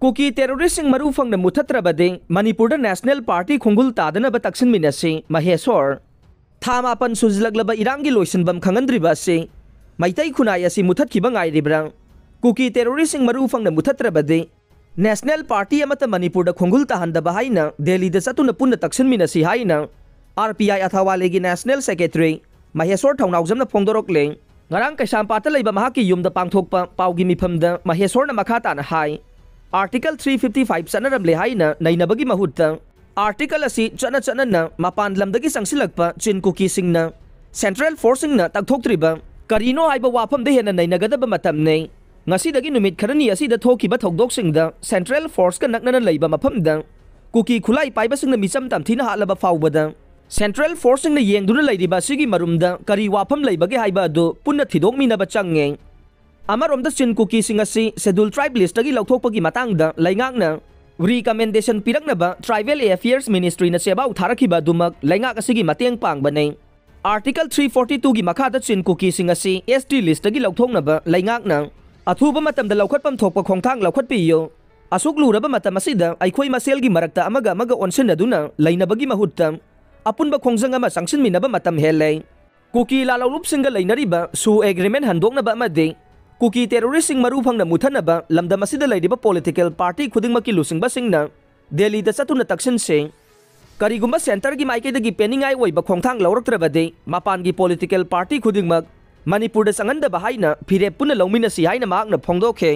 cookie terrorist मरु फंग मुथत्रबदे मणिपुर नेशनल पार्टी खुंगुल तादनब तक्सिनमिनसे महेश्वर थामापन सुजलगलब इरांगी लोइसनबम खंगंद्रिबसे मैतै खुनाय असि मुथतखिब गाइरिब्रा कुकी टेररिस्ट मरु फंग मुथत्रबदे नेशनल पार्टी अमत मणिपुर खुंगुल ताहंदब हाइना दिल्ली चतुन पुन तक्सिनमिनसी हाइना आरपीआई अथावालेगी नेशनल सेक्रेटरी महेश्वर थौनाउजमना फोंदोरकले ngarang Kaisampata leiba mahaki yumda pangthokpa paugi mifamda Maheshwarna makhatana hai Article 355 sanaramle haina nainabagi mahutta Article asi chana na mapan lamdagi sangsilakpa chin kuki singna Central Forcing na tagthoktriba karino haiba wafam de hena nainagadaba matamne ngasidagi numit kharani asida thokiba thogdoksingda Central Force ka naknana leiba mafamda kuki khulai paiba singna micham tamthina halaba faubada Central Forcing na yengduna leiriba sigi marumda kari wafam leibage haiba adu punna thidokminaba change amaromda chin kuki singasi schedule tribe list agi lauthokpagi matangda laingakna recommendation piraknaba tribal affairs ministry na seba utharakhiba dumak laingak asigi mateng pangbane Article 342 gi makhada chin kuki singasi ST list agi lauthoknaba laingakna athuba matamda laukhatpam thokpa khongthang laukhatpiyo asuk luraba matam asida aikhoi maselgi marakta amaga onsinaduna lainabagi mahutta अपुनब खोंजंग अमा संगसिनमिनब मतम हेले cookie लालौलुप सिंग लेनरिबा सु agreement हंदोकनब अमदे cookie terrorist सिंग मरु फंगना मुथनब लमदम असिदा लेरिबा political party खुदिंगमकी लुसिंगबा सिंगना Delhi दा चतुना तक्सिन से करिगुंबा centre की माइकेदगी पेनिंगाई ओइबा खोंथांग लौरक्त्रबदे मपान की political party खुदिंगमक Manipur दा संगंदबा हाइना फिरे पुन लौमिनसी हाइना माकना फोंदोखे